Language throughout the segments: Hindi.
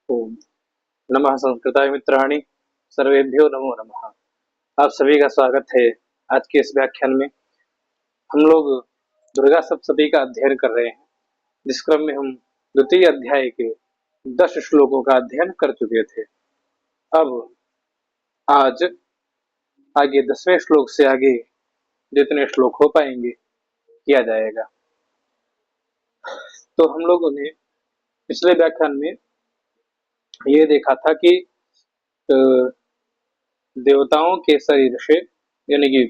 ओम नमः संस्कृताय मित्राणि सर्वेभ्यो नमो नमः। आप सभी का स्वागत है। आज के इस व्याख्यान में हम लोग दुर्गा सप्तशती का अध्ययन कर रहे हैं, जिस क्रम में हम द्वितीय अध्याय के 10 श्लोकों का अध्ययन कर चुके थे। अब आज आगे 10वें श्लोक से आगे जितने श्लोक हो पाएंगे किया जाएगा। तो हम लोगों ने पिछले व्याख्यान में ये देखा था कि देवताओं के शरीर से यानी कि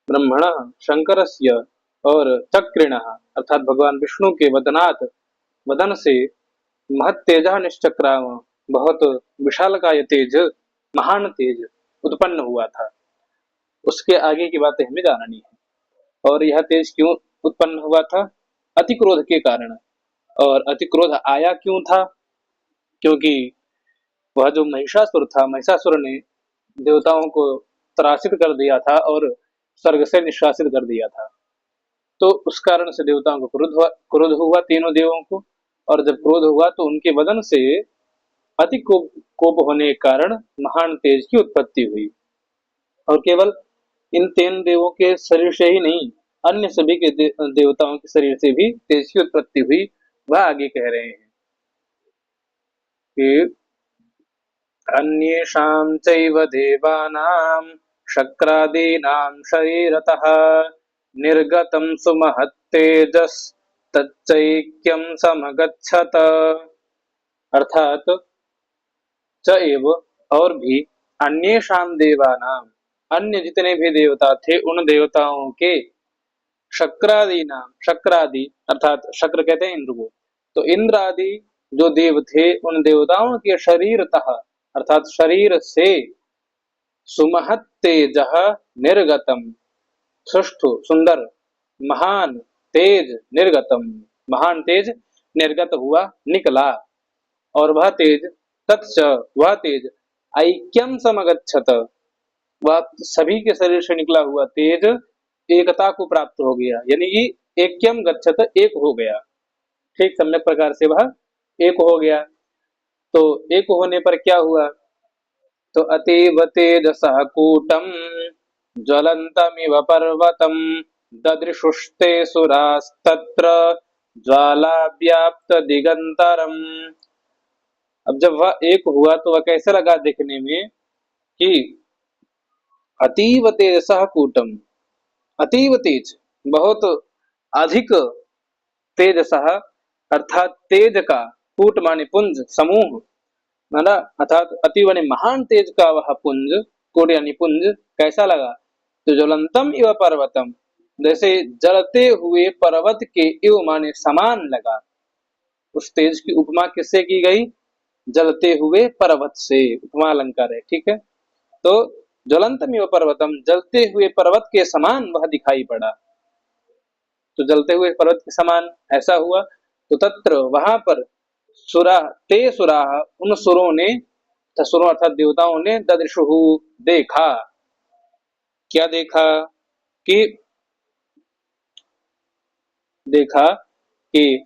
ब्रह्मण शंकरस्य और चक्रिण अर्थात भगवान विष्णु के वदनात् वदन से महत तेज निश्चक्राम बहुत विशालकाय तेज महान तेज उत्पन्न हुआ था। उसके आगे की बातें हमें जाननी है। और यह तेज क्यों उत्पन्न हुआ था? अतिक्रोध के कारण। और अतिक्रोध आया क्यों था? क्योंकि वह जो महिषासुर था, महिषासुर ने देवताओं को त्रासित कर दिया था और स्वर्ग से निष्कासित कर दिया था। तो उस कारण से देवताओं को क्रोध हुआ तीनों देवों को। और जब क्रोध हुआ तो उनके वदन से अति कोप होने के कारण महान तेज की उत्पत्ति हुई। और केवल इन तीन देवों के शरीर से ही नहीं, अन्य सभी के देवताओं के शरीर से भी तेज की उत्पत्ति हुई। वह आगे कह रहे हैं कि अन्येषां चैव देवानां शक्रादीनां शरीरतः निर्गतं सुमहत्तेजस्तच्चैक्यं समगच्छत। अर्थात च एव और भी अन्येषां देवानां अन्य जितने भी देवता थे उन देवताओं के शक्रादीनां शक्रादि अर्थात शक्र कहते हैं इंद्र को, तो इंद्र आदि जो देव थे उन देवताओं के शरीरतः अर्थात शरीर से सुमहत तेज निर्गतम सुष्ठु सुंदर महान तेज निर्गतम महान तेज निर्गत हुआ निकला। और वह तेज तत्च वह तेज ऐक्यम समगच्छत वह सभी के शरीर से निकला हुआ तेज एकता को प्राप्त हो गया, यानी कि ऐक्यम गच्छत एक हो गया। ठीक सम्यक प्रकार से वह एक हो गया। तो एक होने पर क्या हुआ? तो अतीव तेजसः कूटम ज्वलन्तमिव पर्वतम ददृशुस्ते सुरास्तत्र ज्वाला दिगंतरम। अब जब वह एक हुआ तो वह कैसे लगा देखने में कि अतीव तेजसः कूटम अतीव तेज बहुत अधिक तेजसः अर्थात तेज का कूट माने पुंज समूह माना अर्थात अति बने महान तेज का वह पुंज कोट यानी पुंज कैसा लगा? तो ज्वलंतम इव पर्वतम जैसे जलते हुए पर्वत के इव माने समान लगा। उस तेज की उपमा किससे की गई? जलते हुए पर्वत से, उपमा अलंकार है। ठीक है, तो ज्वलंतम इव पर्वतम जलते हुए पर्वत के समान वह दिखाई पड़ा। तो जलते हुए पर्वत के समान ऐसा हुआ। तो तत्र वहां पर सुरा ते सुरा उन सुरों ने सुरों अर्थात देवताओं ने ददृशु देखा। क्या देखा? कि देखा कि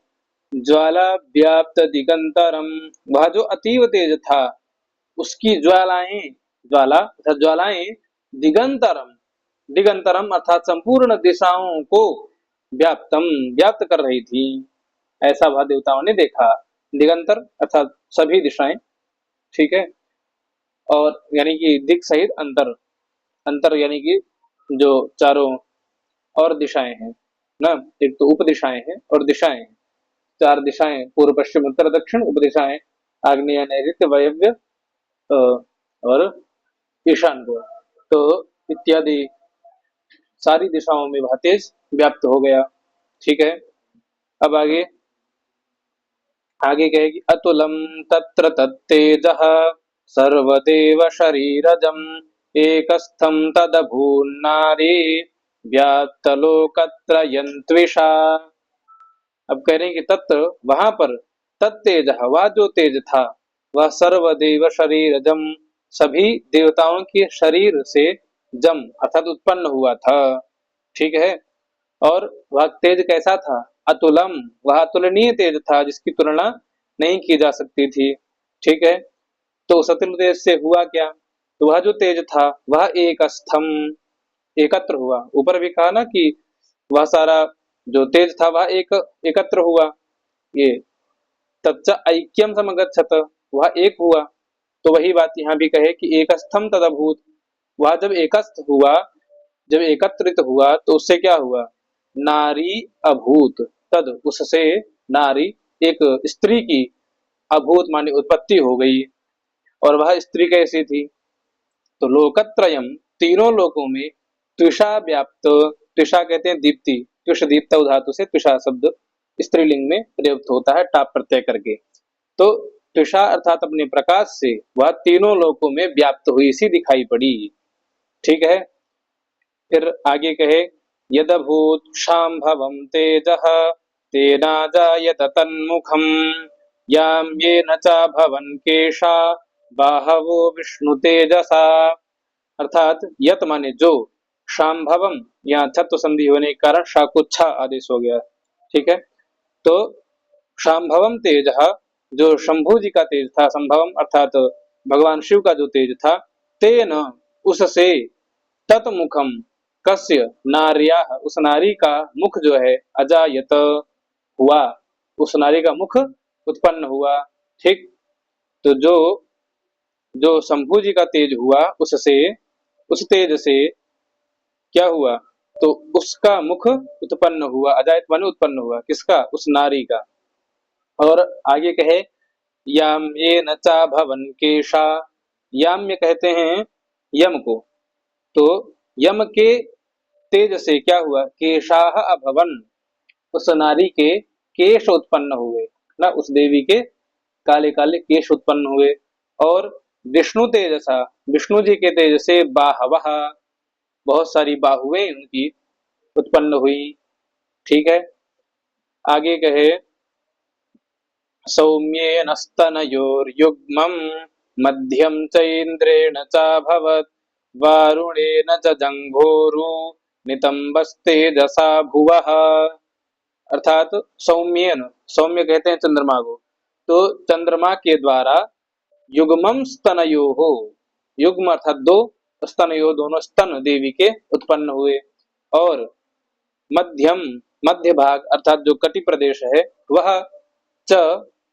ज्वाला व्याप्त दिगंतरम वह जो अतीव तेज था उसकी ज्वालाएं ज्वाला अर्थात ज्वालाएं दिगंतरम दिगंतरम अर्थात संपूर्ण दिशाओं को व्याप्त कर रही थी। ऐसा वह देवताओं ने देखा। दिगंतर अर्थात सभी दिशाएं। ठीक है, और यानी कि दिक सहित अंतर अंतर यानी कि जो चारों और दिशाएं हैं ना, एक तो उप दिशाएं हैं और दिशाएं हैं। चार दिशाएं पूर्व पश्चिम उत्तर दक्षिण, उप दिशाएं आग्नेय नैऋत्य वायव्य और ईशान को, तो इत्यादि सारी दिशाओं में वह तेज व्याप्त हो गया। ठीक है, अब आगे आगे कहेगी अतुलम तत्र तत्तेजः सर्वदेव शरीरजम एकस्थं तदभून्नारी व्याप्तलोकत्रयन्त्विषा। अब कह रहे हैं कि तत्र वहां पर तत्तेज वह जो तेज था वह सर्वदेव शरीरजम सभी देवताओं के शरीर से जम अर्थात उत्पन्न हुआ था। ठीक है, और वह तेज कैसा था? अतुलम वह अतुलनीय तेज था जिसकी तुलना नहीं की जा सकती थी। ठीक है। तो सतुल्य तेज से हुआ क्या, तो वह जो तेज था वह एक स्थम एकत्र हुआ। ऊपर भी कहा ना कि वह सारा जो तेज था वह एक एकत्र हुआ। ये तच्च ऐक्यम समगच्छत, वह एक हुआ। तो वही बात यहाँ भी कहे कि एकस्थम तदभूत, वह जब एकस्थ हुआ, जब एकत्रित हुआ तो उससे क्या हुआ, नारी अभूत, तद उससे नारी एक स्त्री की अभूत माने उत्पत्ति हो गई। और वह स्त्री कैसी थी, तो लोकत्रयम तीनों लोकों में त्विषा व्याप्त, त्विषा कहते हैं दीप्ति, त्विष दीप्त धातु से त्विषा शब्द स्त्रीलिंग में प्रयुक्त होता है टाप प्रत्यय करके। तो त्विषा अर्थात अपने प्रकाश से वह तीनों लोकों में व्याप्त हुई सी दिखाई पड़ी। ठीक है। फिर आगे कहे यदभूत शांभवम तेजः तेना जायत तन्मुखम याम ये न चा भवन केशा बाहवो विष्णु तेजसा। अर्थात यत माने जो, शांभवम यहाँ छत्व संधि होने के कारण शाकुच्छा आदेश हो गया। ठीक है। तो शांभवम तेज, जो शंभु जी का तेज था, संभवम अर्थात भगवान शिव का जो तेज था, तेन उससे, तत्मुखम कस्य नार्या, उस नारी का मुख जो है, अजायत हुआ, उस नारी का मुख उत्पन्न हुआ। ठीक। तो जो जो शंभु जी का तेज हुआ उससे, उस तेज से क्या हुआ, तो उसका मुख उत्पन्न हुआ, अजायत माने उत्पन्न हुआ, किसका, उस नारी का। और आगे कहे याम ये नचा भवन केशा, याम्य कहते हैं यम को। तो यम के तेज से क्या हुआ, केशाह अभवन, उस नारी के केश उत्पन्न हुए ना, उस देवी के काले काले केश उत्पन्न हुए। और विष्णु तेजसा, विष्णु जी के तेज से बाहवह, बहुत सारी बाहुएं उनकी उत्पन्न हुई। ठीक है। आगे कहे सौम्येन स्तनयोर्युग्मम् मध्यम चैन्द्रेण चाभवत् वारुणेन च जंघोरु नितंबस्तेजसा भुवः। अर्थात सौम्येन, सौम्य कहते हैं चंद्रमा को, तो चंद्रमा के द्वारा युग्मम स्तनयोः, युग्म अर्थात दो, स्तनयो दोनों स्तन देवी के उत्पन्न हुए। और मध्यम, मध्य भाग अर्थात जो कटि प्रदेश है वह, च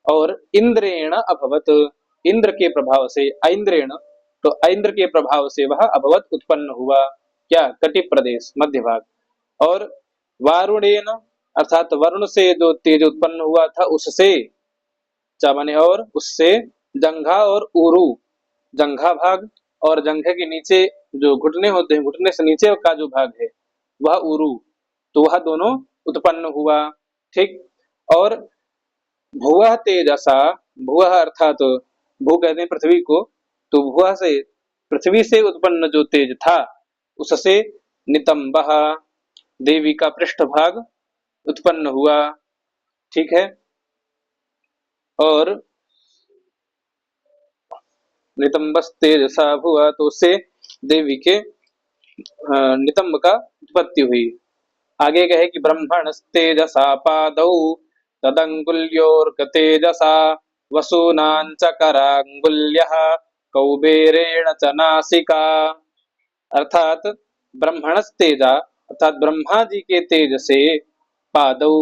और इंद्रेण अभवत, इंद्र के प्रभाव से, ऐन्द्रेण तो ऐन्द्र के प्रभाव से वह अभवत उत्पन्न हुआ, क्या, कटि प्रदेश मध्य भाग। और वारुणेन अर्थात वरुण से जो तेज उत्पन्न हुआ था उससे, चा माने और, उससे जंघा और उरु, जंघा भाग और जंघे के नीचे जो घुटने होते हैं, घुटने से नीचे का जो भाग है वह उरु, तो वह दोनों उत्पन्न हुआ। ठीक। और भुवः तेजसा, भुवः अर्थात भू कहते हैं पृथ्वी को, तो भुवः से, पृथ्वी से उत्पन्न जो तेज था उससे नितंबः, देवी का पृष्ठभाग उत्पन्न हुआ। ठीक है। और नितंबस तेजसा हुआ, तो उससे देवी के नितंब का उत्पत्ति हुई। आगे कहे कि ब्रह्मण तेजसा पादौ तदंगुल्योर्गतेजसा वसूनांचकरांगुल्यः कौबेरेण च नासिका। अर्थात ब्रह्मण तेजा अर्थात ब्रह्मा जी के तेज से, पादौ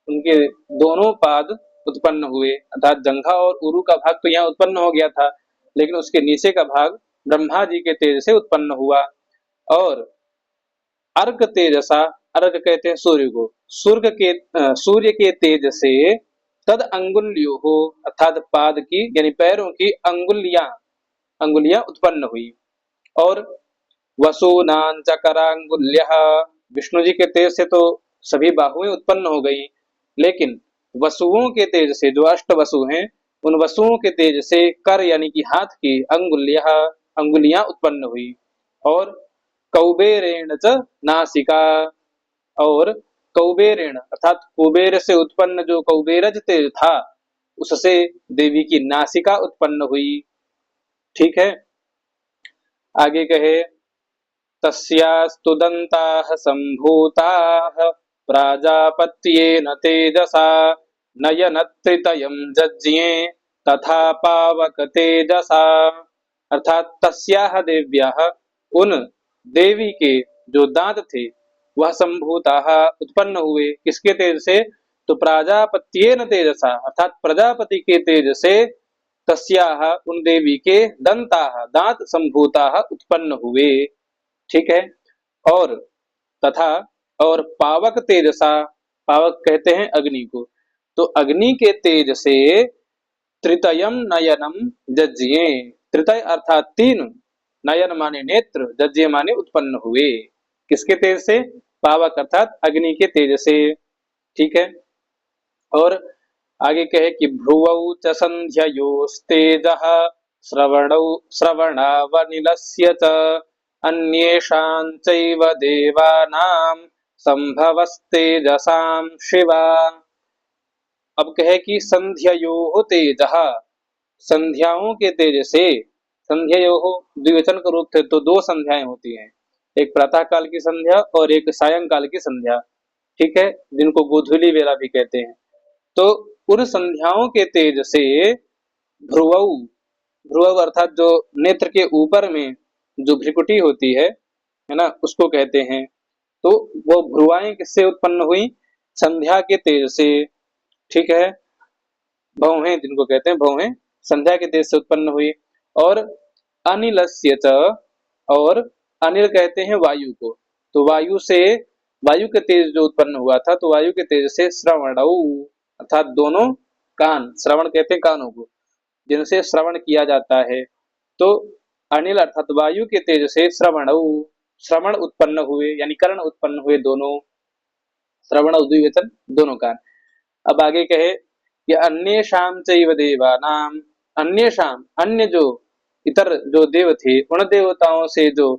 उनके दोनों पाद उत्पन्न हुए, अर्थात जंघा और उरु का भाग तो यहाँ उत्पन्न हो गया था, लेकिन उसके नीचे का भाग ब्रह्मा जी के तेज से उत्पन्न हुआ। और अर्क तेजसा, अर्क कहते हैं सूर्य को, सूर्य के तेज से तद अंगुल्यो हो अर्थात पाद की यानी पैरों की अंगुलियां, अंगुलियां उत्पन्न हुई। और वसुनांचकरांगुल्य, विष्णु जी के तेज से तो सभी बाहुएं उत्पन्न हो गई, लेकिन वसुओं के तेज से, जो अष्ट वसु हैं, उन वसुओं के तेज से कर यानी कि हाथ की अंगुल्य, अंगुलियां उत्पन्न हुई। और कौबेरेण च नासिका, और कौबेरेण अर्थात कुबेर से उत्पन्न जो कौबेरज तेज था उससे देवी की नासिका उत्पन्न हुई। ठीक है। आगे कहे तस्यास्तु दन्ताः सम्भूताः प्राजापत्येन तेजसा नयनत्रितयं जज्ञे तथा पावक तेजसा, अर्थात तस्याह देव्याः, उन देवी के जो दांत थे वह संभूताः उत्पन्न हुए, किसके तेज से? तो प्राजापत्येन तेजसा, अर्थात प्रजापति के तेज से, तस्याः उन देवी के दंताः दांत संभूताः उत्पन्न हुए। ठीक है। और तथा और पावक तेजसा, पावक कहते हैं अग्नि को, तो अग्नि के तेज से त्रितयम नयनम जज्ञे, त्रितय अर्थात तीन, नयन माने नेत्र, जज्ञे माने उत्पन्न हुए, किसके तेज से? पावक अर्थात अग्नि के तेज से। ठीक है। और आगे कहे कि भ्रुवौ च संध्ययोस्तेजः श्रवणौ श्रवणावनिलस्य च अन्येषां चैव देवानां संभवस्तेजसां शिवा। अब कहे कि संध्ययोः तेजः, संध्याओं के तेज से, संध्ययोः द्विवचन का रूप थे तो दो संध्याएं होती हैं, एक प्रातः काल की संध्या और एक सायंकाल की संध्या। ठीक है, जिनको गोधूली वेला भी कहते हैं। तो उन संध्याओं के तेज से ध्रुवौ, ध्रुव अर्थात जो नेत्र के ऊपर में जो भ्रिकुटी होती है ना, उसको कहते हैं। तो वो भ्रुवाएं किससे उत्पन्न हुई? संध्या के तेज से। ठीक है, भौहें जिनको कहते हैं, भौहें संध्या के तेज से उत्पन्न हुई। और अनिलस्य च, और अनिल कहते हैं वायु को, तो वायु से, वायु के तेज जो उत्पन्न हुआ था, तो वायु के तेज से श्रवणौ, अर्थात दोनों कान, श्रवण कहते हैं कानों को, जिनसे श्रवण किया जाता है। तो अनिल अर्थात वायु के तेज से श्रवणौ, श्रवण उत्पन्न हुए, यानी कर्ण उत्पन्न हुए दोनों, श्रवण द्विवचन दोनों कान। अब आगे कहे कि अन्येषां चैव देवानां, अन्येषां अन्य जो इतर जो देव थे, उन देवताओं से जो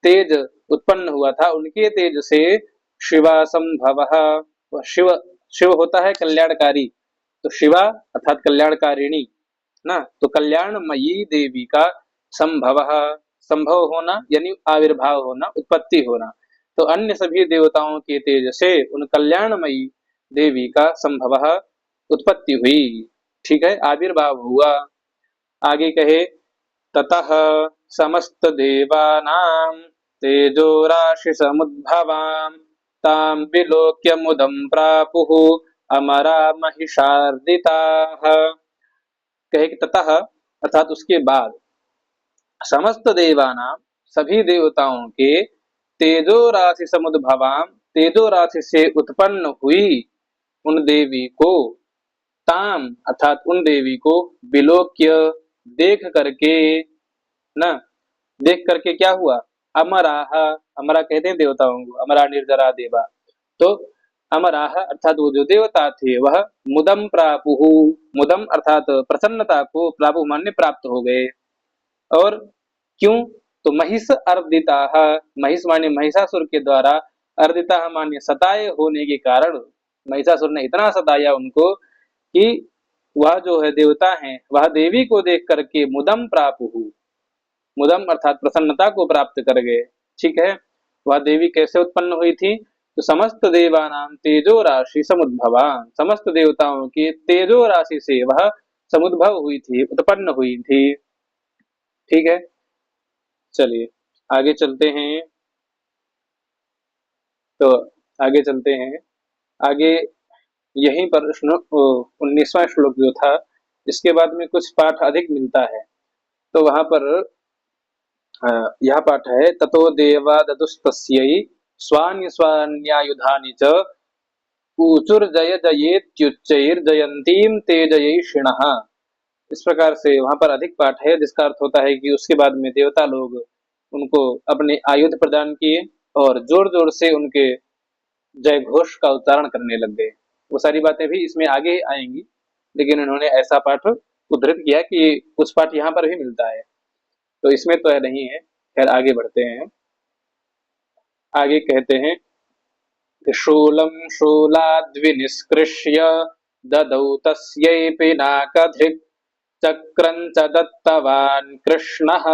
तेज उत्पन्न हुआ था, उनके तेज से शिवा संभवः, शिव, शिव होता है कल्याणकारी, तो शिवा अर्थात कल्याणकारिणी ना, तो कल्याणमयी देवी का संभवः, संभव होना यानी आविर्भाव होना, उत्पत्ति होना। तो अन्य सभी देवताओं के तेज से उन कल्याणमयी देवी का संभवः उत्पत्ति हुई। ठीक है, आविर्भाव हुआ। आगे कहे ततः समस्त देवानां तेजो राशि समुद्भवां तां विलोक्य मुदं प्रापुः अमरा महिषार्दिताः। कहे कि ततः अर्थात उसके बाद, समस्त देवानां सभी देवताओं के, तेजो राशि समुद्भवां तेजो राशि से उत्पन्न हुई उन देवी को, ताम अर्थात उन देवी को, विलोक्य देख करके ना, देख करके क्या हुआ? अमराह, अमरा कहते हैं देवताओं को, अमरा निर्जरा देवा, तो अमराह अर्थात वो जो देवता थे वह मुदम प्रापुहु, मुदम अर्थात प्रसन्नता को, प्रापु मान्य प्राप्त हो गए। और क्यों? तो महिष अर्दिता, महिष माने महिषासुर के द्वारा, अर्दिता माने सताए होने के कारण, महिषासुर ने इतना सताया उनको कि वह जो है देवता है वह देवी को देख करके मुदम प्रापुहु, मुदम अर्थात प्रसन्नता को प्राप्त कर गए। ठीक है, वह देवी कैसे उत्पन्न हुई थी? तो समस्त देवानां तेजो राशि समुद्भवा, समस्त देवताओं की तेजो राशि से वह समुद्भव हुई थी, उत्पन्न हुई थी। ठीक है, चलिए आगे चलते हैं। तो आगे चलते हैं, आगे यहीं पर 19वां श्लोक जो था, इसके बाद में कुछ पाठ अधिक मिलता है, तो वहां पर यह पाठ है, ततो देवा ददुस्तस्यै स्वान्य स्वान्यायुधानि च ऊचुर्जय जयेत्युच्चैर्जयन्तीं तेजयैषिणः। इस प्रकार से वहां पर अधिक पाठ है, जिसका अर्थ होता है कि उसके बाद में देवता लोग उनको अपने आयुध प्रदान किए और जोर जोर से उनके जय घोष का उच्चारण करने लग गए। वो सारी बातें भी इसमें आगे आएंगी, लेकिन उन्होंने ऐसा पाठ उद्धृत किया कि कुछ पाठ यहाँ पर भी मिलता है, तो इसमें तो है नहीं है। खैर आगे बढ़ते हैं। आगे कहते हैं कि शूलं शूलाद्विनिष्कृष्य ददौ तस्यै पिनाकधृक् चक्रं च दत्तवान् कृष्णः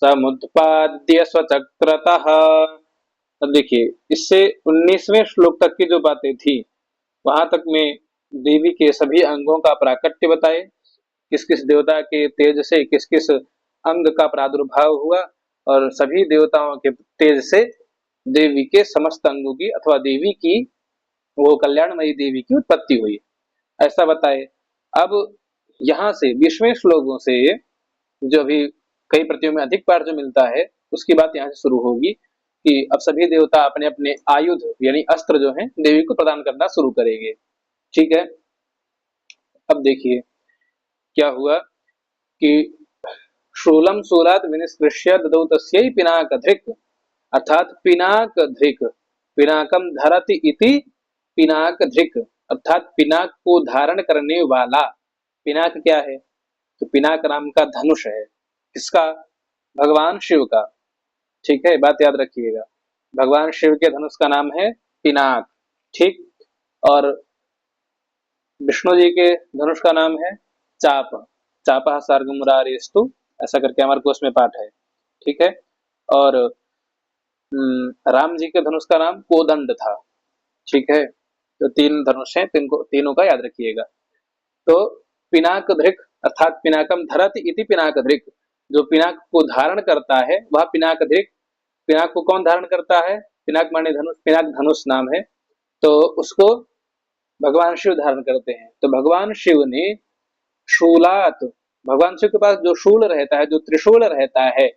समुत्पाद्य स्वचक्रतः। अब देखिए, इससे 19वें श्लोक तक की जो बातें थी, वहां तक में देवी के सभी अंगों का प्राकट्य बताए, किस किस देवता के तेज से किस किस अंग का प्रादुर्भाव हुआ, और सभी देवताओं के तेज से देवी के समस्त अंगों की अथवा देवी की, वो कल्याणमयी देवी की उत्पत्ति हुई, ऐसा बताए। अब यहाँ से 20वें श्लोकों से जो अभी कई प्रतियों में अधिक बार जो मिलता है उसकी बात यहाँ से शुरू होगी कि अब सभी देवता अपने अपने आयुध यानी अस्त्र जो हैं देवी को प्रदान करना शुरू करेंगे। ठीक है, अब देखिए क्या हुआ कि शूलम शूलात विनिष्कृष्य ददौ तस्यै पिनाकधृक्, अर्थात पिनाकधृक्, पिनाकम धरति इति पिनाकधृक्, अर्थात पिनाक को धारण करने वाला। पिनाक क्या है? तो पिनाक नाम का धनुष है, किसका? भगवान शिव का। ठीक है, बात याद रखिएगा, भगवान शिव के धनुष का नाम है पिनाक। ठीक, और विष्णु जी के धनुष का नाम है चाप, चापः सर्ग मुरारेस्तु, ऐसा करके हमारे कोश में पाठ है। ठीक है, और राम जी के धनुष का नाम कोदंड था। ठीक है, तो 3 धनुष हैं, तीनों का याद रखिएगा। तो पिनाक धृक अर्थात पिनाकम धरति इति पिनाक धृक, जो पिनाक को धारण करता है वह पिनाक धृक। पिनाक को कौन धारण करता है? पिनाक माने धनुष, पिनाक धनुष नाम है, तो उसको भगवान शिव धारण करते हैं। तो भगवान शिव ने शूलात, भगवान शिव के पास जो शूल रहता है, जो त्रिशूल रहता है,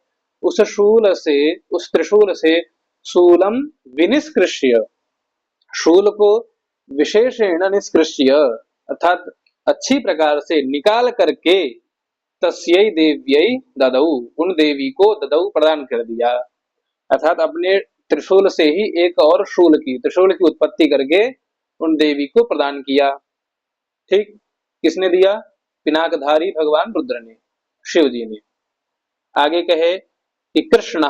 उस शूल से, उस त्रिशूल से शूलम विनिष्कृष्य, शूल को विशेषण निष्कृष्य अर्थात अच्छी प्रकार से निकाल करके तस्यै देव्यै ददौ, उन देवी को ददौ प्रदान कर दिया। अर्थात अपने त्रिशूल से ही एक और शूल की, त्रिशूल की उत्पत्ति करके उन देवी को प्रदान किया। ठीक, किसने दिया? पिनाकधारी भगवान रुद्र ने, शिव जी ने। आगे कहे कि कृष्ण,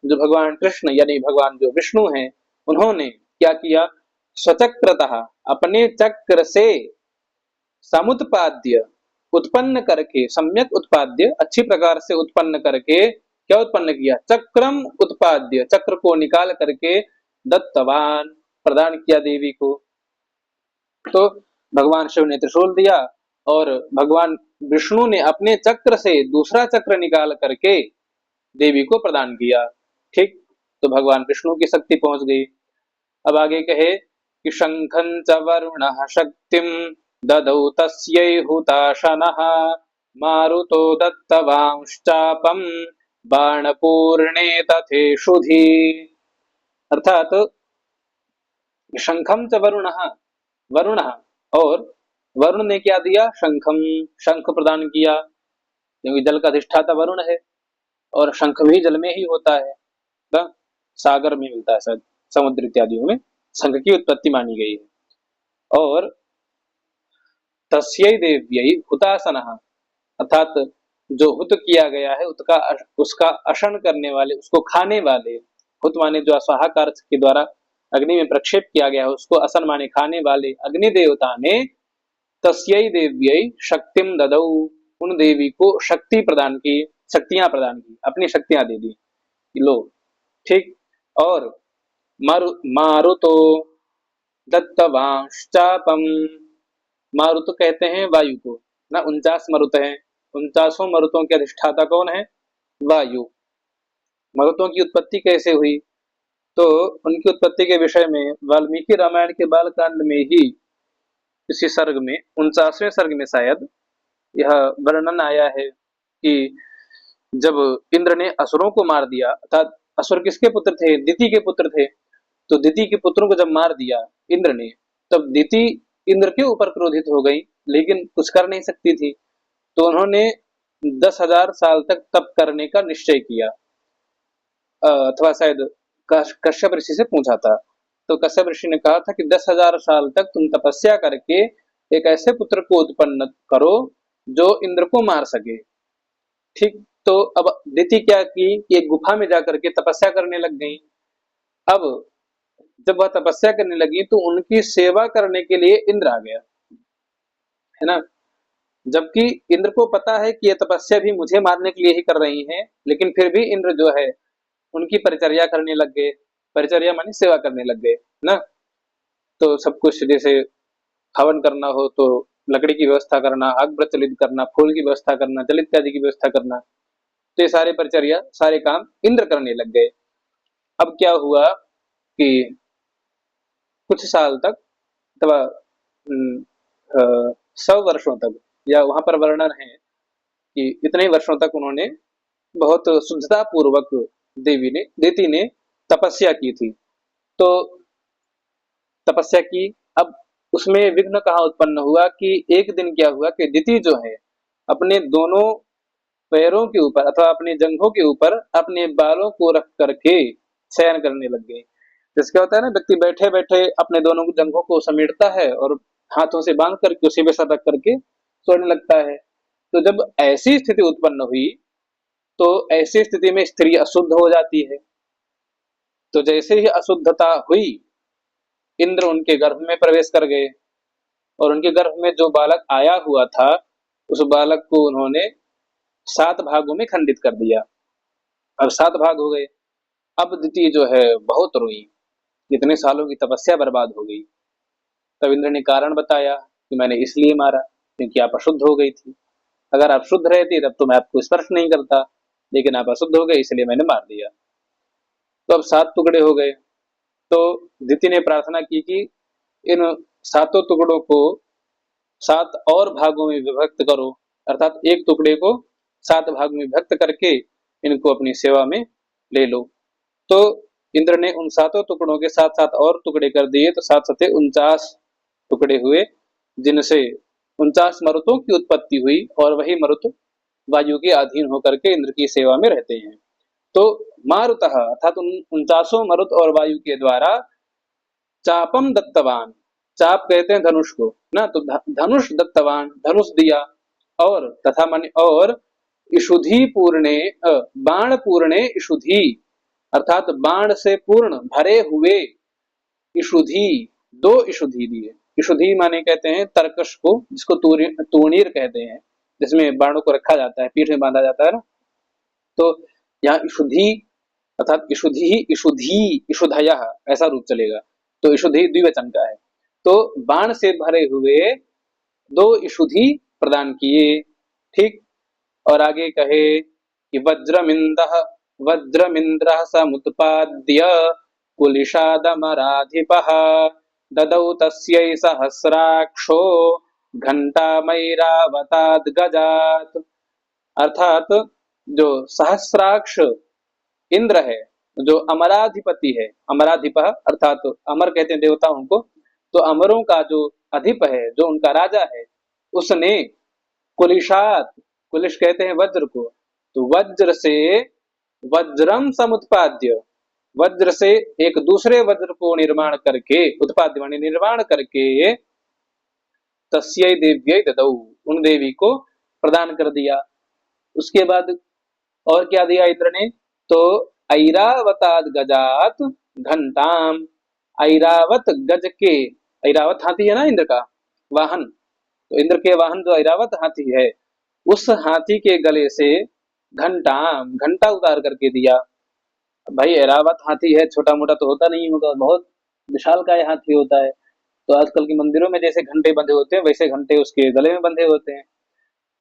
जो भगवान कृष्ण यानी भगवान जो विष्णु हैं, उन्होंने क्या किया? स्वचक्रतः, अपने चक्र से समुत्पाद्य, उत्पन्न करके, सम्यक उत्पाद्य, अच्छी प्रकार से उत्पन्न करके, क्या उत्पन्न किया? चक्रम उत्पाद्य, चक्र को निकाल करके दत्तवान, प्रदान किया देवी को। तो भगवान शिव ने त्रिशूल दिया और भगवान विष्णु ने अपने चक्र से दूसरा चक्र निकाल करके देवी को प्रदान किया। ठीक, तो भगवान विष्णु की शक्ति पहुंच गई। अब आगे कहे कि शंखं च वरुणः शक्तिं ददौ तस्यै हुताशनः, मारुतो दत्तवांश्चापं बाणपूर्णे तथेषुधि। अर्थात शंखम च वरुणः, वरुण, और वरुण ने क्या दिया? शंखम, शंख प्रदान किया, क्योंकि जल का अधिष्ठाता वरुण है और शंख भी जल में ही होता है, ना? सागर में मिलता है, शायद समुद्र इत्यादियों में शंख की उत्पत्ति मानी गई है। और तस्यै देव्यै हुतासनः, अर्थात जो हुत किया गया है उसका, उसका अशन करने वाले, उसको खाने वाले, हुत माने जो स्वाहाकार के द्वारा अग्नि में प्रक्षेप किया गया है उसको असन माने खाने वाले अग्नि देवता ने तस्यै देव्यै शक्तिम ददौ, उन देवी को शक्ति प्रदान की, शक्तियां प्रदान की, अपनी शक्तियां दे दी, लो। ठीक, और मारुतो दत्तवांश्चापम, मारुत कहते हैं वायु को ना, 49 मरुत हैं, 49 मरुतों के अधिष्ठाता कौन है? वायु। मरुतों की उत्पत्ति कैसे हुई? तो उनकी उत्पत्ति के विषय में वाल्मीकि रामायण के बालकांड में ही इसी सर्ग में 49वें सर्ग में शायद यह वर्णन आया है कि जब इंद्र ने असुरों को मार दिया, अर्थात असुर किसके पुत्र थे? दिति के पुत्र थे। तो दिति के पुत्रों को जब मार दिया इंद्र ने, तब दिति इंद्र के ऊपर क्रोधित हो गई, लेकिन कुछ कर नहीं सकती थी। तो उन्होंने 10,000 साल तक तप करने का निश्चय किया, अथवा शायद कश्यप ऋषि से पूछा था। तो कश्यप ऋषि ने कहा था कि 10,000 साल तक तुम तपस्या करके एक ऐसे पुत्र को उत्पन्न करो जो इंद्र को मार सके। ठीक, तो अब दिति क्या की, एक गुफा में जाकर के तपस्या करने लग गई। अब जब वह तपस्या करने लगी तो उनकी सेवा करने के लिए इंद्र आ गया, है ना? जबकि इंद्र को पता है कि ये तपस्या भी मुझे मारने के लिए ही कर रही हैं, लेकिन फिर भी इंद्र जो है उनकी परिचर्या करने लग गए। परिचर्या माने सेवा करने लग गए ना। तो सब कुछ जैसे हवन करना हो तो लकड़ी की व्यवस्था करना, आग प्रज्वलित करना, फूल की व्यवस्था करना, जल इत्यादि की व्यवस्था करना, तो ये सारे परिचर्या, सारे काम इंद्र करने लग गए। अब क्या हुआ कि कुछ साल तक अथवा 100 वर्षों तक, या वहां पर वर्णन है कि इतने वर्षों तक उन्होंने बहुत शुद्धता पूर्वक देती ने तपस्या की थी। तो तपस्या की, अब उसमें विघ्न कहाँ उत्पन्न हुआ कि एक दिन क्या हुआ कि दिति जो है अपने दोनों पैरों के ऊपर अथवा अपने जंघों के ऊपर अपने बालों को रख करके शयन करने लग गई। जिसका होता है ना, व्यक्ति बैठे बैठे अपने दोनों जंघों को समेटता है और हाथों से बांध करके उसी पे सर रख करके सोने लगता है। तो जब ऐसी स्थिति उत्पन्न हुई तो ऐसी स्थिति में स्त्री अशुद्ध हो जाती है। तो जैसे ही अशुद्धता हुई, इंद्र उनके गर्भ में प्रवेश कर गए और उनके गर्भ में जो बालक आया हुआ था उस बालक को उन्होंने 7 भागों में खंडित कर दिया। अब 7 भाग हो गए। अब दिति जो है बहुत रोई, इतने सालों की तपस्या बर्बाद हो गई। तब इंद्र ने कारण बताया कि मैंने इसलिए मारा क्योंकि आप अशुद्ध हो गई थी। अगर आप शुद्ध रहती तब तो मैं आपको स्पर्श नहीं करता, लेकिन आप अशुद्ध हो गए इसलिए मैंने मार दिया। तो अब 7 टुकड़े हो गए। तो दिति ने प्रार्थना की कि इन 7 टुकड़ों को 7 और भागों में विभक्त करो, अर्थात एक टुकड़े को 7 भाग में विभक्त करके इनको अपनी सेवा में ले लो। तो इंद्र ने उन 7 टुकड़ों के साथ साथ और टुकड़े कर दिए, तो 7 सते 49 टुकड़े हुए, जिनसे 49 मरुतों की उत्पत्ति हुई और वही मरुत वायु के अधीन होकर के इंद्र की सेवा में रहते हैं। तो मारुतः अर्थात उन 49 मरुत और वायु के द्वारा चापम दत्तवान, चाप कहते हैं धनुष को ना, तो धनुष दत्तवान, धनुष दिया, और तथा माने और इषुधि पूर्णे बाण पूर्णे इषुधि, अर्थात बाण से पूर्ण भरे हुए इषुधि, 2 इषुधि दिए। इषुधि माने कहते हैं तरकश को, जिसको तूणीर कहते हैं, जिसमें बाणों को रखा जाता है, पीठ में बांधा जाता है ना। तो यहाँ इषुधि अर्थात इषुधि इषुधि इषुधयः ऐसा रूप चलेगा। तो इषुधि द्विवचन का है। तो बाण से भरे हुए 2 इषुधि प्रदान किए। ठीक। और आगे कहे कि वज्रमिंद्रः समुत्पाद्य कुलिशादमराधिपः ददौ तस्यै सहस्राक्षो घंटामैरावताद् गजात्। अर्थात जो सहस्राक्ष इंद्र है, जो अमराधिपति है, अमराधिप अर्थात अमर कहते हैं देवताओं को, तो अमरों का जो अधिप है, जो उनका राजा है, उसने कुलिशात, कुलिश कहते हैं वज्र को, तो वज्र से वज्रम समुत्पाद्य, वज्र से एक दूसरे वज्र को निर्माण करके, उत्पाद्य माने निर्माण करके, तस्यै देव्यै ददौ, उन देवी को प्रदान कर दिया। उसके बाद और क्या दिया इंद्र ने, तो ऐरावताद गजात घंटाम, ऐरावत गज के, ऐरावत हाथी है ना इंद्र का वाहन, तो इंद्र के वाहन जो ऐरावत हाथी है, उस हाथी के गले से घंटाम, घंटा उतार करके दिया। भाई ऐरावत हाथी है, छोटा मोटा तो होता नहीं होगा, बहुत विशाल का हाथी होता है। तो आजकल के मंदिरों में जैसे घंटे बंधे होते हैं, वैसे घंटे उसके गले में बंधे होते हैं।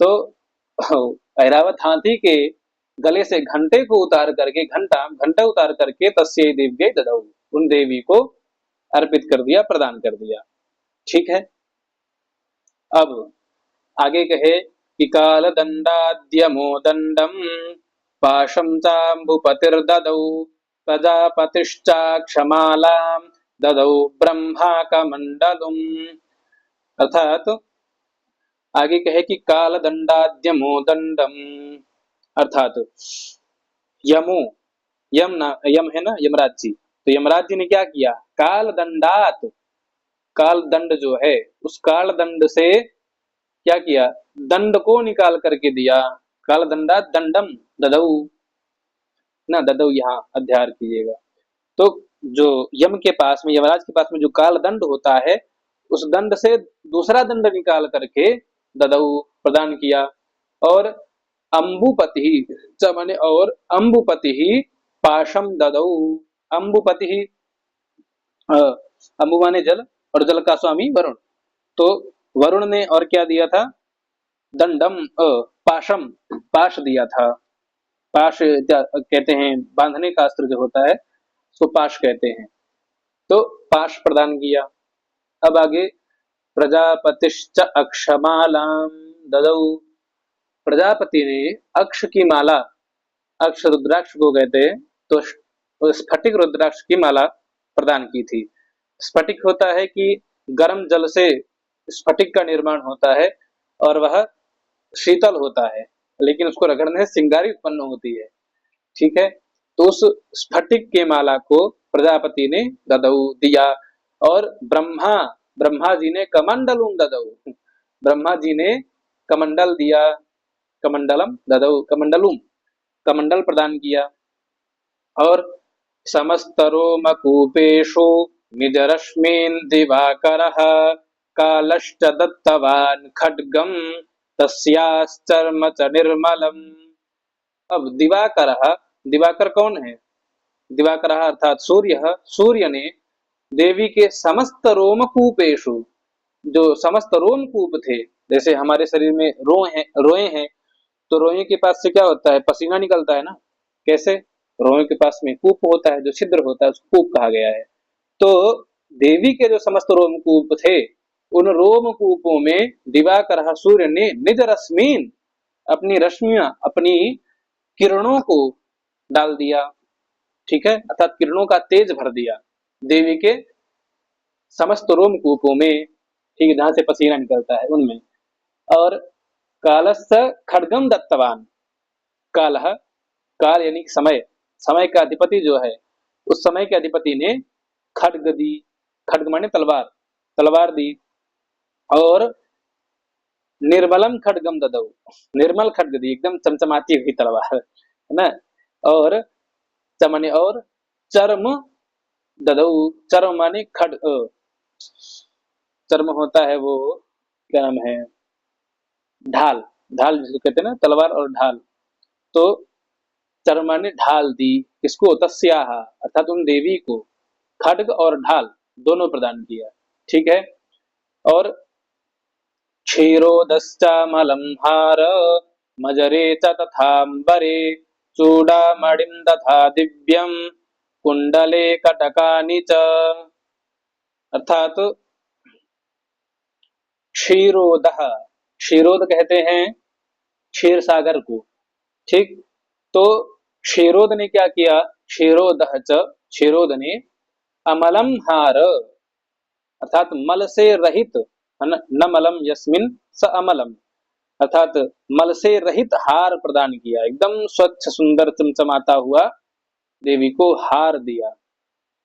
तो ऐरावत हाथी के गले से घंटे को उतार करके, घंटा उतार करके तस्यै देव्यै ददौ, उन देवी को अर्पित कर दिया, प्रदान कर दिया। ठीक है। अब आगे कहे कि काल दंडाद्यमो दंडम पाशं चाम्बुपतिर्ददौ प्रजापतिश्चाक्षमालां ददौ ब्रह्माकमण्डलुम्। अर्थात आगे कहे कि काल दंडाद्यमो दंडम, अर्थात यमो, यम है ना यमराज जी, तो यमराज जी ने क्या किया, काल दंडात, काल दंड जो है उस काल दंड से क्या किया, दंड को निकाल करके दिया। काल दंडात दंडम ददौ ना, ददौ यहाँ अध्यार कीजिएगा। तो जो यम के पास में, यमराज के पास में जो काल दंड होता है, उस दंड से दूसरा दंड निकाल करके ददौ प्रदान किया। और अम्बुपति माने, और अम्बुपति पाशम ददौ, अम्बुपति, अम्बु माने जल और जल का स्वामी वरुण, तो वरुण ने और क्या दिया था? दंडम पाशम, पाश दिया था। पाश कहते हैं, बांधने का अस्त्र जो होता है उसको पाश कहते हैं। तो पाश प्रदान किया। अब आगे, प्रजापतिश्च अक्षमालां ददौ। प्रजापति ने अक्ष की माला, अक्ष रुद्राक्ष को कहते हैं, तो स्फटिक रुद्राक्ष की माला प्रदान की थी। स्फटिक होता है कि गर्म जल से स्फटिक का निर्माण होता है और वह शीतल होता है, लेकिन उसको रगड़ने से चिंगारी उत्पन्न होती है। ठीक है, तो उस स्फटिक के माला को प्रजापति ने ददौ दिया। और ब्रह्मा, ब्रह्मा जी ने कमंडलुम ददौ, ब्रह्मा जी ने कमंडल दिया। कमंडलम ददौ, कमंडलुम, कमंडल प्रदान किया। और समस्तरोमकूपेषु निजरश्मीन् दिवाकरः कालश्च दत्तवान् खड्गं तस्याश्चर्म च निर्मलम्। अब दिवाकरः, दिवाकर कौन है? दिवाकरः अर्थात सूर्य, सूर्य ने देवी के समस्त रोमकूपेषु, जो समस्त रोमकूप थे, जैसे हमारे शरीर में रोए हैं, तो रोए के पास से क्या होता है? पसीना निकलता है ना। कैसे? रोए के पास में कूप होता है, जो छिद्र होता है उसको कूप कहा गया है। तो देवी के जो समस्त रोमकूप थे, उन रोमकूपों में दिवाकर सूर्य ने निज रश्मीन, अपनी रश्मियां, अपनी किरणों को डाल दिया। ठीक है, अर्थात किरणों का तेज भर दिया देवी के समस्त रोमकूपों में, ठीक है, जहां से पसीना निकलता है उनमें। और कालस्य खड्गम दत्तवान, कालः, काल यानी समय, समय का अधिपति जो है, उस समय के अधिपति ने खड्ग दी, खड्ग माने तलवार, तलवार दी। और निर्मलम खड्गम ददौ, निर्मल खड्ग दी, एकदम चमचमाती हुई तलवार, है ना। और चमने, और चर्म ददौ, चर्म माने खड्ग, चर्म होता है वो, क्या नाम है, ढाल, ढाल जिसको कहते हैं ना, तलवार और ढाल। तो चर्मा ने ढाल दी, किसको? तस्याह, अर्थात उन देवी को खड्ग और ढाल दोनों प्रदान किया। ठीक है। और क्षीरोदश्चामलं हार मजरे च तथांबरे चूडामणिं तथा दिव्यं कुंडले कटकानि च। अर्थात क्षीरोदः, क्षीरोद कहते हैं क्षीर सागर को। ठीक, तो क्षीरोद ने क्या किया? क्षीरोदः च, क्षीरोद ने अमलम हार, अर्थात मल से रहित, न मलम यस्मिन स अमलम, अर्थात मल से रहित हार प्रदान किया। एकदम स्वच्छ सुंदर चमचमाता हुआ देवी को हार दिया।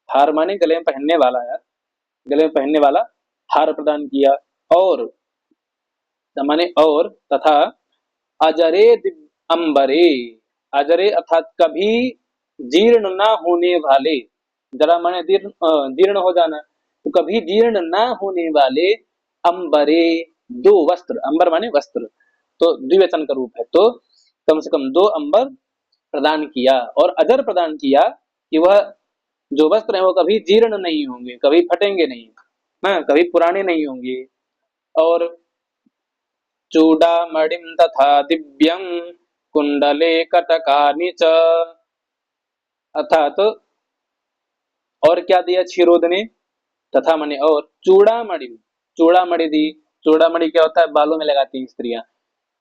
हार माने गले में पहनने वाला, यार, गले में पहनने वाला हार प्रदान किया। और माने और, तथा अजरे अंबरे, अजरे अर्थात कभी जीर्ण ना होने वाले, जरा माने जीर्ण हो जाना, तो कभी जीर्ण ना होने वाले अंबरे, दो वस्त्र, अंबर माने वस्त्र, तो द्विवचन का रूप है, तो कम से कम दो अंबर प्रदान किया। और अजर प्रदान किया कि वह जो वस्त्र है वो कभी जीर्ण नहीं होंगे, कभी फटेंगे नहीं, हाँ, कभी पुराने नहीं होंगे। और चूडामणिं तथा दिव्यं कुंडले कटकानि च, अर्थात और क्या दिया क्षीरोद ने? तथा माने और, चूड़ामणि, चूड़ामणि दी। चूड़ामणि क्या होता है? बालों में लगाती हैं स्त्रियां,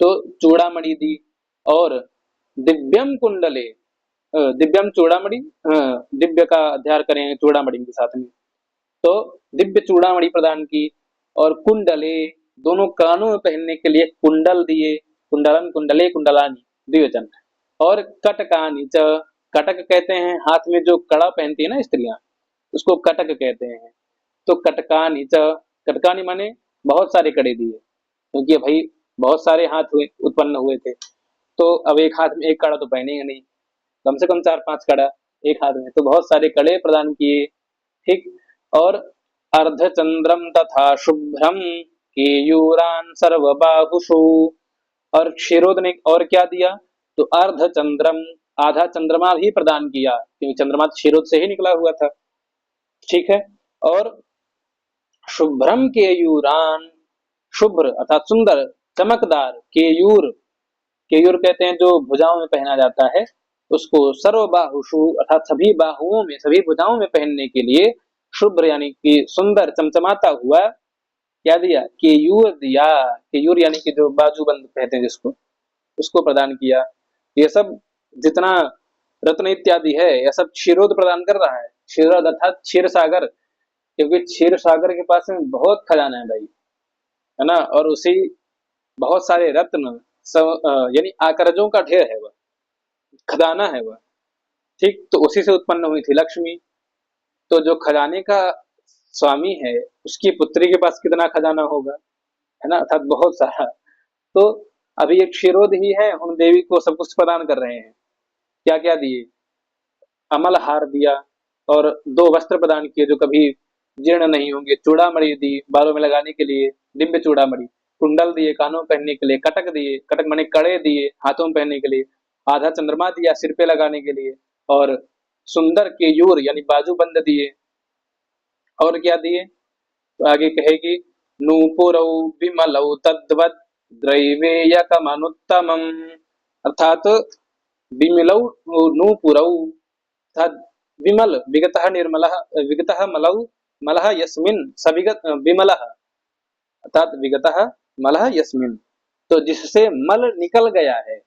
तो चूड़ामणि दी। और दिव्यम कुंडले, दिव्यम चूड़ामणि, दिव्य का अध्ययन करेंगे चूड़ामणि के साथ में, तो दिव्य चूड़ामणि प्रदान की। और कुंडले, दोनों कानों में पहनने के लिए कुंडल दिए, कुंडलन कुंडले कुंडलानी, द्विवचन। और कटकानि च, कटक कहते हैं हाथ में जो कड़ा पहनती है ना स्त्रियां, उसको कटक कहते हैं। तो कटकानि च, कटकानि माने बहुत सारे कड़े दिए, क्योंकि भाई बहुत सारे हाथ हुए, उत्पन्न हुए थे, तो अब एक हाथ में एक कड़ा तो पहनेंगे नहीं, कम से कम 4-5 कड़ा एक हाथ में, तो बहुत सारे कड़े प्रदान किए। ठीक। और अर्धचंद्रम तथा शुभ्रम केयूरान सर्वबाहुषु, और क्षीरोद ने और क्या दिया? तो अर्धचंद्रम, आधा चंद्रमा भी प्रदान किया, क्योंकि चंद्रमा क्षीरोद से ही निकला हुआ था। ठीक है। और शुभ्रम केयूरान, शुभ्र अर्थात सुंदर, चमकदार, केयूर, केयूर कहते हैं जो भुजाओं में पहना जाता है उसको, सर्वबाहुषु अर्थात सभी बाहुओं में, सभी भुजाओं में पहनने के लिए, शुभ्र यानी कि सुंदर चमचमाता हुआ, क्या दिया, केयूर दिया। केयूर यानी कि जो बाजूबंद कहते हैं जिसको, उसको प्रदान किया। ये सब जितना रत्न इत्यादि है यह सब क्षीरोद प्रदान कर रहा है। क्षीरोद अर्थात क्षीर सागर, क्योंकि क्षीर सागर के पास में बहुत खजाना है भाई, है ना। और उसी बहुत सारे रत्न यानी आकर्जों का ढेर है वह, खजाना है वह। ठीक, तो उसी से उत्पन्न हुई थी लक्ष्मी। तो जो खजाने का स्वामी है उसकी पुत्री के पास कितना खजाना होगा, है ना, अर्थात बहुत सारा। तो अभी एक क्षीरोद ही है, उन देवी को सब कुछ प्रदान कर रहे हैं। क्या क्या दिए, अमल हार दिया, और दो वस्त्र प्रदान किए जो कभी जीर्ण नहीं होंगे, चूड़ामणि दी बालों में लगाने के लिए, दिव्य चूड़ामणि, कुंडल दिए कानों में पहनने के लिए, कटक दिए, कटक माने कड़े दिए हाथों में पहनने के लिए, आधा चंद्रमा दिया सिर पे लगाने के लिए, और सुंदर केयूर यानी बाजूबंद दिए। और क्या दिए, तो आगे कहेगी, नूपुरौ विमलौ तद्वत् द्रैवेयकमनुत्तमम्, अर्थात विमलौ नूपुरौ अर्थात विमल, विगतः निर्मलः, विगतः मलौ, मलः यस्मिन् सविगत विमलः, अर्थात विगतः मलः यस्मिन्, तो जिससे मल निकल गया है,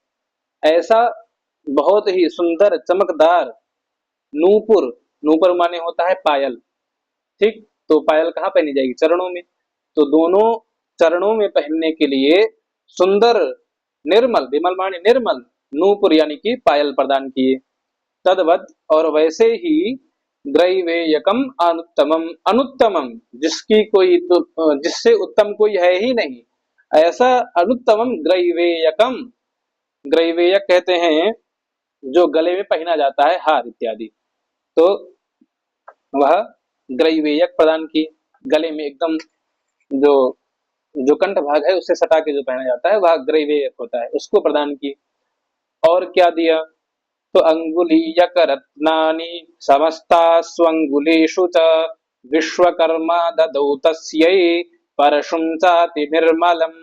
ऐसा बहुत ही सुंदर चमकदार नूपुर, नूपुर माने होता है पायल। ठीक, तो पायल कहाँ पहनी जाएगी, चरणों में। तो दोनों चरणों में पहनने के लिए सुंदर निर्मल, विमल माने निर्मल, नूपुर यानी कि पायल प्रदान किए। तद्वत और वैसे ही ग्रैवेयकम अनुत्तमम, अनुत्तमम जिसकी कोई तो जिससे उत्तम कोई है ही नहीं, ऐसा अनुत्तमम ग्रैवेयकम, ग्रैवेयक कहते हैं जो गले में पहना जाता है हार इत्यादि, तो वह ग्रैवेयक प्रदान की, गले में एकदम जो जो कंठ भाग है उससे सटा के जो पहना जाता है वह ग्रैवेयक होता है, उसको प्रदान की। और क्या दिया, तो अंगुलीयक रत्नानि समस्तास्वंगुलीषु च विश्वकर्मा ददौ तस्यै परशुं चाति निर्मलम्,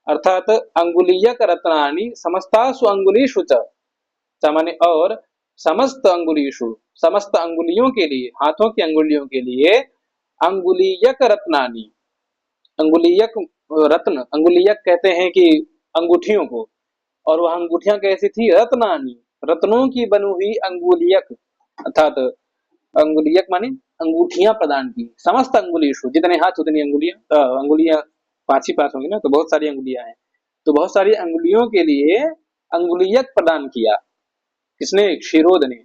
अर्थात अंगुलीयक रत्नानि समस्तासु अंगुलीषु च माने और समस्त अंगुलीषु, समस्त अंगुलियों के लिए, हाथों की अंगुलियों के लिए, अंगुलीयक रत्नानि, अंगुलीयक रत्न, अंगुलीयक कहते हैं कि अंगूठियों को, और वह अंगूठियां कैसी थी, रत्नानी, रत्नों की बनी हुई अंगुलियक, अर्थात अंगुलियक माने अंगूठियां प्रदान की, समस्त अंगुलीशु जितने हाथ उतनी अंगुलियां, अंगुलियां पांच ही पांच होंगी ना, तो बहुत सारी अंगुलियां हैं, तो बहुत सारी अंगुलियों के लिए अंगुलियक प्रदान किया, किसने, क्षीरोद ने।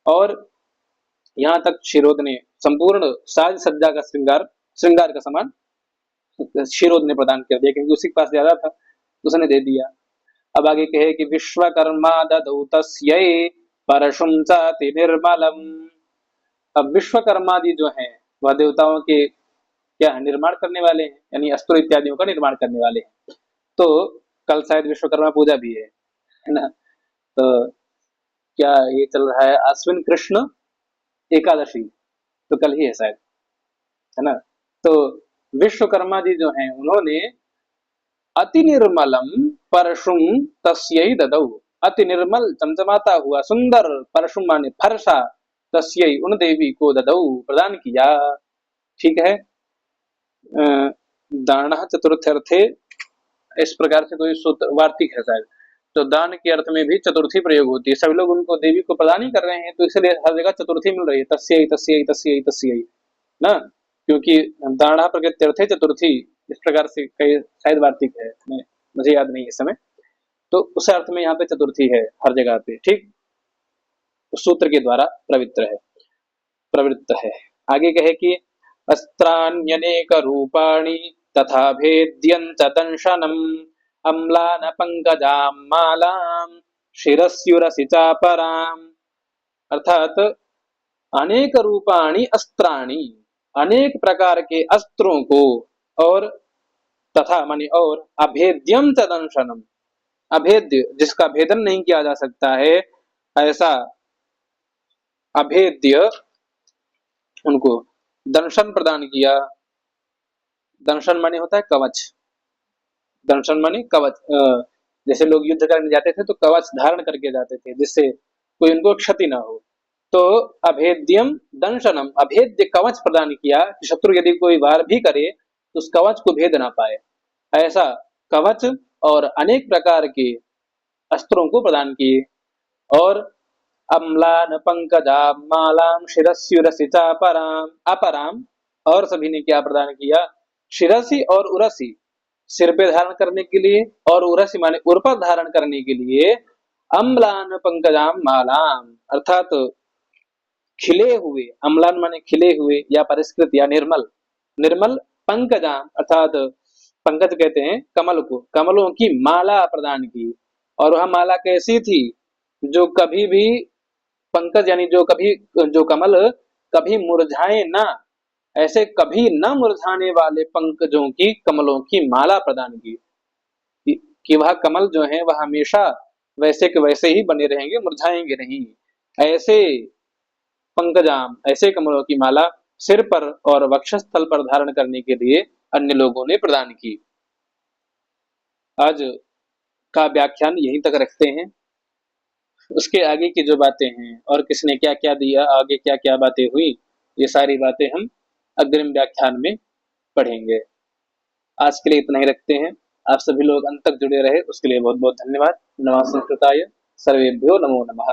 और यहाँ तक क्षीरोद ने संपूर्ण साज सज्जा का श्रृंगार, श्रृंगार का सामान क्षीरोद ने प्रदान कर दिया, क्योंकि उसी के पास ज्यादा था, उसने दे दिया। अब आगे कहे कि विश्वकर्मा ददौ तस्यै परशुं चाति निर्मलम्, अब विश्वकर्मादि जो हैं वह देवताओं के क्या है, निर्माण करने वाले हैं, यानी अस्त्र इत्यादियों का निर्माण करने वाले हैं। तो कल शायद विश्वकर्मा पूजा भी है ना, तो क्या ये चल रहा है अश्विन कृष्ण एकादशी, तो कल ही है शायद, है ना। तो विश्वकर्मा जी जो हैं उन्होंने अति निर्मलम परशुम तस्यै ददौ, अति निर्मल चमचमाता हुआ सुंदर परशुम माने फरसा, तस्यै उन देवी को ददौ प्रदान किया। ठीक है, दान चतुर्थर्थे, इस प्रकार से कोई सूत्र वार्तिक है शायद, तो दान के अर्थ में भी चतुर्थी प्रयोग होती है, सभी लोग उनको देवी को प्रदान ही कर रहे हैं, तो इसलिए हर जगह चतुर्थी मिल रही है, तस्यै तस्यै तस्यै तस्यै ना, क्योंकि दाढ़ा प्रकृत्यर्थे चतुर्थी, इस प्रकार से कई शायद वार्तिक है, मुझे याद नहीं इस समय, तो उस अर्थ में यहाँ पे चतुर्थी है हर जगह पे। ठीक, उस सूत्र के द्वारा पवित्र है, प्रवृत्त है। आगे कहे कि अस्त्राण्यनेक रूपाणि तथा भेद्यं च दंशनम् अम्लान पंकजां मालां शिरस्युरसि चापराम्, अर्थात अनेक रूपाणि अस्त्राणि, अनेक प्रकार के अस्त्रों को, और तथा माने और, अभेद्यम च दंशनम, अभेद्य जिसका भेदन नहीं किया जा सकता है, ऐसा अभेद्य उनको दंशन प्रदान किया। दंशन माने होता है कवच, दंशन माने कवच। जैसे लोग युद्ध करने जाते थे तो कवच धारण करके जाते थे जिससे कोई उनको क्षति ना हो। तो अभेद्यम दंशनम, अभेद्य कवच प्रदान किया कि शत्रु यदि कोई वार भी करे तो उस कवच को भेद ना पाए, ऐसा कवच और अनेक प्रकार के अस्त्रों को प्रदान किए। और अम्लान पंकजाम मालाम शिरस्युरसि चापराम अपराम, और सभी ने क्या प्रदान किया, शिरसी और उरसी, सिर पे धारण करने के लिए, और उरसी माने उर पर धारण करने के लिए, अम्लान पंकजाम मालाम अर्थात खिले हुए, अम्लान माने खिले हुए या परिष्कृत या निर्मल, निर्मल पंकजाम अर्थात पंकज कहते हैं कमल को, कमलों की माला प्रदान की। और वह माला कैसी थी, जो कभी भी पंकज यानी जो कभी, जो कमल कभी मुरझाए ना, ऐसे कभी न मुरझाने वाले पंकजों की, कमलों की माला प्रदान की कि वह कमल जो है वह हमेशा वैसे के वैसे ही बने रहेंगे, मुरझाएंगे नहीं। ऐसे पंकजाम, ऐसे कमलों की माला सिर पर और वक्षस्थल पर धारण करने के लिए अन्य लोगों ने प्रदान की। आज का व्याख्यान यहीं तक रखते हैं। उसके आगे की जो बातें हैं और किसने क्या क्या दिया, आगे क्या क्या बातें हुई, ये सारी बातें हम अग्रिम व्याख्यान में पढ़ेंगे। आज के लिए इतना ही रखते हैं। आप सभी लोग अंत तक जुड़े रहे उसके लिए बहुत बहुत धन्यवाद। नमः संस्कृताय, सर्वेभ्यो नमो नमः।